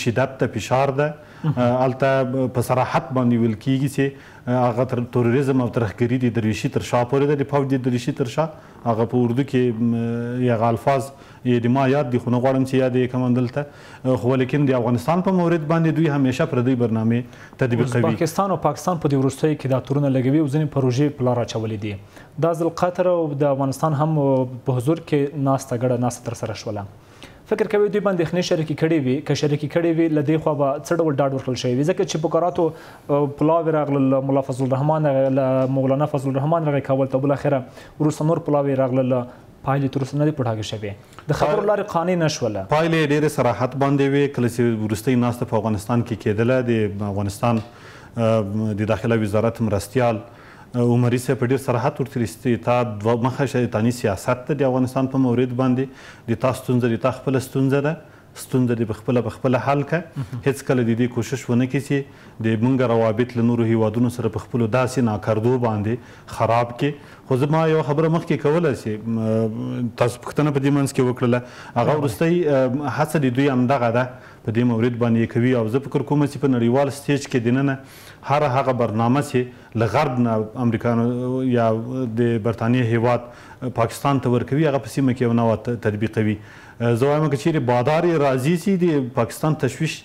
شدت ته فشار ده، هلته په صراحت باندې ویل کېږي چې هغه تروریزم او ترهګري د درویشي تر شا پورې ده، د پوځ د درویشي تر شا. هغه په اردو کې هغه الفاظ یې د ما یاد دي خو نه غواړم چې یاد یې کړم دلته، خو لیکن د افغانستان په مورد باندې دوی همیشه پردوی برنامې تطبیقوي. پاکستان او پاکستان په دې وروستیو کې دا تورونه لګوي او ځینې پروژې په لار اچولې دي. دا ځل قطر او د افغانستان هم په حضور کې ناسته ترسره شوله. فکر کوي دوی باندې اندېښنې شریکې کړې وي، که شریکې کړې وي له دې خوا به څه ډول ډاډ ورکړل شوی وي؟ ځکه چې فقراتو پلاوي راغلل، ملا فضل الرحمن مولانا فضل الرحمن راغی کابل ته، بالاخره وروسته نور پلاوي راغلل، پایلې تر اوسه نه دي پټاکې شوې، د خبرو لارې قانع نه شوله. پایلې یې ډېرې صراحت باندې وې. کله چې وروستۍ ناسته په افغانستان کې کېدله، د افغانستان د داخله وزارت مرستیال عمري صاحب په ډېر صراحت ورته استطاعت دوه مخه شیطاني سیاست ده د افغانستان په مورد باندې، د تا ستونزه د تا خپله ستونزه ده، ستونزه دې په خپله حل کړه. هېڅکله د دې کوشش ونه کړي چې د موږ روابط له نورو هیوادونو سره په خپلو داسې ناکردو باندې خراب کړي. خو زه ما یوه خبره مخکې کوله چې تاسو پوښتنه په دې منځ کې وکړله، هغه وروستۍ هڅه د دوی همدغه ده، په دې مورد باندې کوي. او زه فکر کوم چې په نړیوال سټیج کې دننه هغه برنامه چې له غرب نه امریکانو یا د برطانیې هیواد پاکستان ته ورکوي، هغه په سیمه کې یو نوع تطبیقوي. زه وایم که چیرې بادار یې راضي شي، د پاکستان تشویش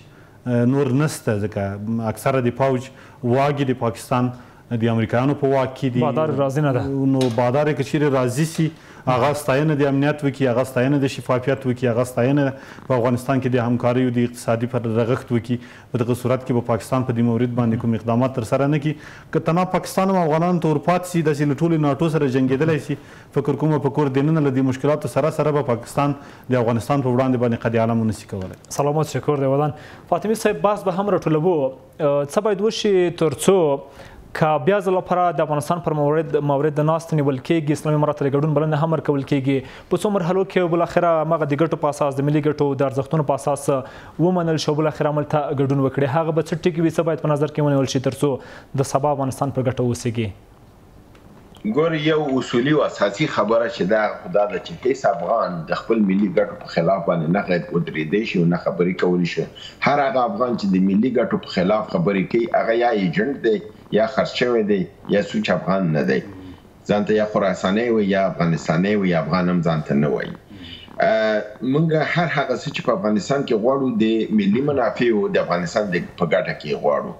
نور نسته، ځکه اکثره د پوځ واګې د پاکستان د امریکایانو په واک کې دي. بادار راضي نه ده، نو بادار یې که چیرې راضي شي، هغه ستاینه د امنیت وکړي، هغه ستاینه د شفافیت وکړي، هغه ستاینه په افغانستان کې د همکاریو د اقتصادي پر رغښت وکړي. په دغه صورت کې به پاکستان په دې مورد باندې کوم اقدامات ترسره نه کړي. که تنها پاکستان هم افغانانو ته ورپاتې شي، داسې له ټولې ناټو سره جنګېدلی شي، فکر کوم په کور دننه له دې مشکلاتو سره به پاکستان د افغانستان په وړاندې باندې قد علم ونه شي کولی. سلامات، شکر دی ودان. فاطمي صاحب، بحث به هم راټولوو، څه باید وشي تر څو که بیا ځل لپاره د افغانستان پر مورد د ناستې نیول کېږي، اسلامي امارات ته د ګډون بلنه هم ورکول کېږي، په څو مرحلو کې بالاخره هغه د ګټو په اساس، د ملي ګټو د ارزښتونو په اساس ومنل شو، بالاخره عمل ته ګډون وکړي، هغه به څه ټکي وي، څه باید په نظر کې ونیول شي تر څو د سبا افغانستان پر ګټه اوسېږي؟ ګور، یو اصولي او اساسي خبره چې دا ده چې هیڅ افغان د خپل ملي ګټو په خلاف باندې نه غیر ودرېدی شي او نه خبرې کولی شي. هر هغه افغان چې د ملي ګټو په خلاف خبرې کوي، هغه یا ایجنټ دی یا خرڅ شوی دی یا سوچ افغان نه دی. ځان ته یا خراساني وي یا افغانستاني وي یا افغان هم ځان ته نه وایي. موږ هر هغه څه چې په افغانستان کې غواړو د ملي منافعو د افغانستان په ګټه کې غواړو.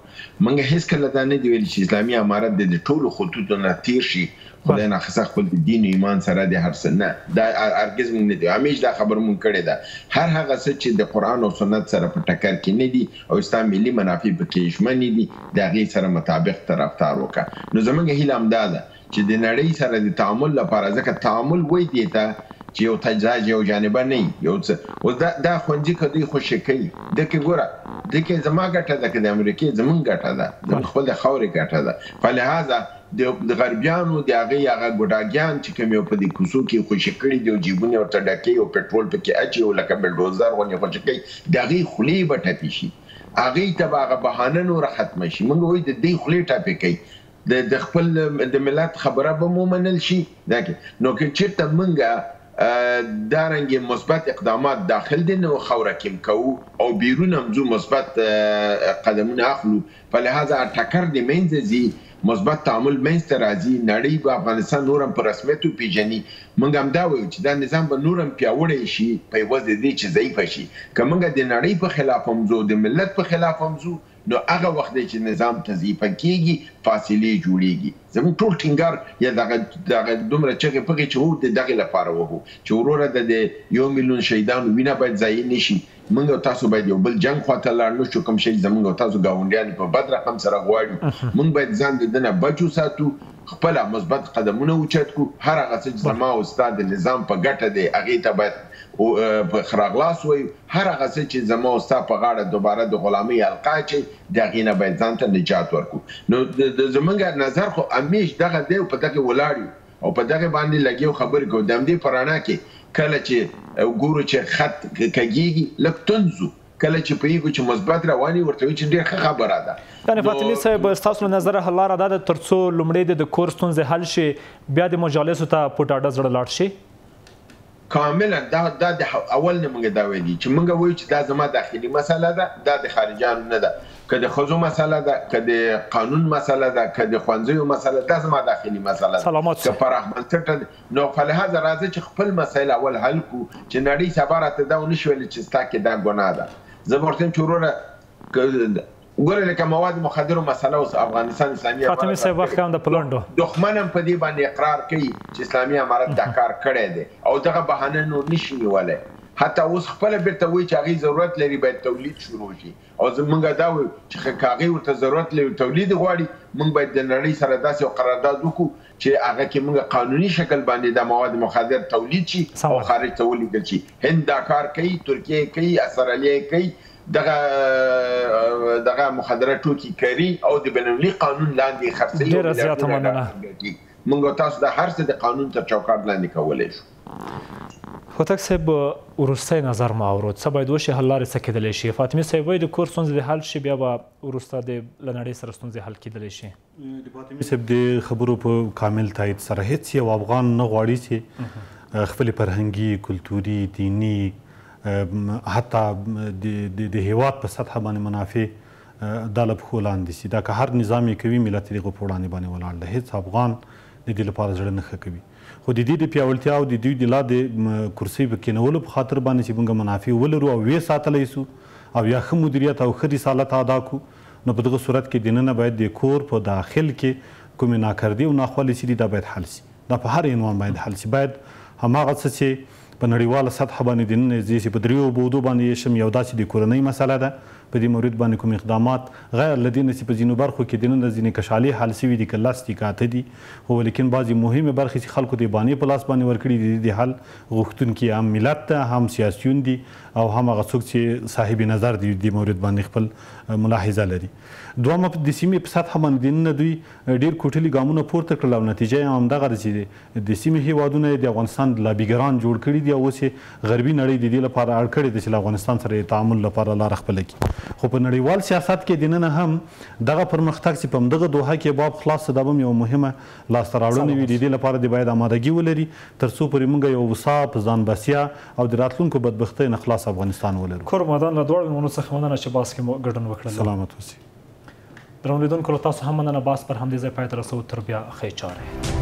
موږ هیڅکله دا نه دی ویلي چې اسلامي امارت د ټولو خطوطو نه تیر شي، خدای ناخواسته خپل دین او ایمان سره د هر څه نه، دا هرګز موږ نه دی همیش دا خبر موږ کړې ده. هر هغه څه چې د قرآن او سنت سره په ټکر کې نه دي او اسلام ملي منافع پکې شمنې دي، د هغې سره مطابق طرفدار وکړه. نو زموږ هیله همدا ده چې د نړۍ سره د تعامل لپاره، ځکه تعامل وایي دی ته چې یو تجزاج یو جانبه نه یو څه اوس دا خوندي که دوی خوشي کوي دکې ګوره دکې زما ګټه ده که د امریکې زمونږ ګټه ده، زمونږ خپل د خاورې ګټه ده. په لحاظه د غربیانو د هغه ګوډاګیان چې کوم یو په دې کوڅو کې خوشي کړي دي او جیبونه ورته ډکوي او پټرول پکې اچوي او لکه بلډوزر غوندې خوشي کوي، د هغې خولې به ټپې شي، هغې ته به هغه بهانه نوره ختمه شي. موږ وایو د دې خولې ټپې کوي، د خپل د ملت خبره به مو منل شي. نو که چېرته موږ دارنګ مثبت اقدامات داخل دي نو خوره کېم کوو او بیرون هم ځو مثبت قدمونه اخلو، په لحاظه ټکر د منځه ځي، مثبت تعامل منځته راځي، نړۍ به افغانستان نور هم په رسمیت وپېژني. موږ همدا وایو چې دا نظام به نور هم پیاوړی شي په عوض د دې چې ضعیفه شي. که موږ د نړۍ په خلاف هم ځو، د ملت په خلاف هم ځو، نو هغه وخت دی چې نظام تضعیفه کېږي، فاصلې جوړېږي. زموږ ټول ټینګار یا دغه دومره چغې پغې چې وو د دغې لپاره وهو چې وروره د 1 میلیون شهیدانو وینه باید ضایع نه شي. موږ او تاسو باید یو بل جنګ خواته لاړ نه شو، کوم شی زموږ او تاسو ګاونډیان په بد رقم سره غواړي. موږ باید ځان د دې نه بچ وساتو، خپل مثبت قدمونه اوچت کړو. هر هغه څه چې زما او ستا د نظام په ګټه دی هغې ته باید په خراغلاس وایو. هر هغه څه چې زما او ستا په غاړه دوباره د غلامۍ حلقه اچوي د هغې نه باید ځان ته نجات ورکړو. نو زموږ نظر خو همیش دغه دی او په دغې ولاړ یو او په دغې باندې لګیو خبرې کوو. د همدې په رڼا کې کله چې ګورو چې خط کږېږي لږ تنځو، کله چې پوهېږو چې مثبت روان یې ورته وایو چې ډېره ښه خبره ده. یعنې فاطمي صاحب ستاسو له نظره حل لاره دا ده تر څو لومړی د کور ستونزې حل شي بیا د مجالسو ته په ډاډه زړه لاړ شي؟ کاملا دا د اول نه موږ دا ویلي چې موږ وایو چې دا زما داخلي مسله ده، دا د خارجیانو نه ده. که د ښځو مسله ده، که د قانون مسله ده، که د ښوونځیو مسله ده، زما داخلي مسله ده، که پراخ بنسټه. نو په لحاظه راځه چې خپل مسایل اول حل کړو چې نړۍ سبا راته دا ونه شي ویلی چې ستا کې دا ګناه ده. زه به ورته وایم چې وروره ګوره لکه مواد مخدرو مسله اوس افغانستان اسلامي امارت فاطمي صاحب وخت هم د پلونډو دښمن هم په دې باندې اقرار کوي چې اسلامي امارت دا کار کړی دی او دغه بهانه نور نشي نیولی. حتی اوس خپله بیرته وایي چې هغې ضرورت لري باید تولید شروع شي او موږ دا وایو چې که هغې ورته ضرورت لري تولید غواړي، موږ باید د نړۍ سره داسې یو قرارداد وکړو چې هغه کې موږ قانوني شکل باندې د مواد مخدر تولید شي او خارج ته ولیږل شي. هند دا کار کوي، ترکیه کوي، استرالیا کوي، دغه مخدره ټوکي کوي او د بینالمللي قانون لاندې خرڅوي. ډېره زیاته مننه. موږ تاسو د هر څه د قانون تر چوکاټ لاندې کولی شو. هوتک صاحب وروستی نظر ما اورود، څه باید وشي، حل لارې څه کیدلی شي؟ فاطمي صاحب وایي د کور ستونزې د حل شي بیا به وروسته د له نړۍ سره ستونزې حل کیدلی شي. د فاطمي صاحب د خبرو په کامل تایید سره هیڅ یو افغان نه غواړي چې خپلې فرهنګي، کلتوري، دیني حتی د هیواد په سطحه باندې منافع دا له پښو لاندې شي. دا که هر نظام یې کوي ملت یې د هغو په وړاندې باندې ولاړ دی. هیڅ افغان د دې لپاره زړه نه ښه کوي، خو د دې د پیاوړتیا او د دوی د لا د کرسۍ په کېنولو په خاطر باندې چې موږ منافع ولرو او ویې ساتلی سو او یا ښه مدیریت او ښه رسالت ادا کړو، نو په دغه صورت کې دننه باید د کور په داخل کې کومې ناکردي او ناخوالې چې دي دا باید حل شي. دا په هر عنوان باید حل شي. باید هماغه څه چې په نړیواله سطحه باندې دننه زه چې په دریو بودو باندې یې شم، یو داسې د کورنۍ مسله ده، په دې مورد باندې کوم اقدامات غیر له دې نه چې په ځینو برخو کې دننه ځینې کشالې حل شوي دي، که 10 دي که 8 دي، خو لیکن بعضې مهمې برخې چې خلکو د بانې په لاس باندې ورکړي دي د حل غوښتونکي هم ملت ده، هم سیاسیون دي او هم هغه څوک چې صاحب نظر دي د مورد باندې خپل ملاحظه لري. دویمه د سیمې په سطحه باندې دننه دوی ډېر کوټلي ګامونه پورته کړل او نتیجه یې همدغه ده چې د سیمې هېوادونه د افغانستان لابیګران جوړ کړي دي او اوس یې غربي نړۍ د دې لپاره اړ کړې ده چې له افغانستان سره د تعامل لپاره لاره خپله کړي. خو په نړیوال سیاست کې دننه هم دغه پرمختګ چې په همدغه دوحه کې باب خلاص دا به هم یوه مهمه لاسته راوړنه وي. د دې لپاره د باید آمادګي ولري تر څو پورې موږ یو وصاف، ځان بسیا او د راتلونکو بدبختۍ نه خلاص افغانستان ولرو. کور مدان له دواړو مېلمنو څخه مننه چې بحث کې مو ګډون وکړل. سلامت اوسئ. درنو لیدونکو له تاسو هم مننه. بحث پر همدې ځای پای ته رسوو. تر بیا ښې چارې.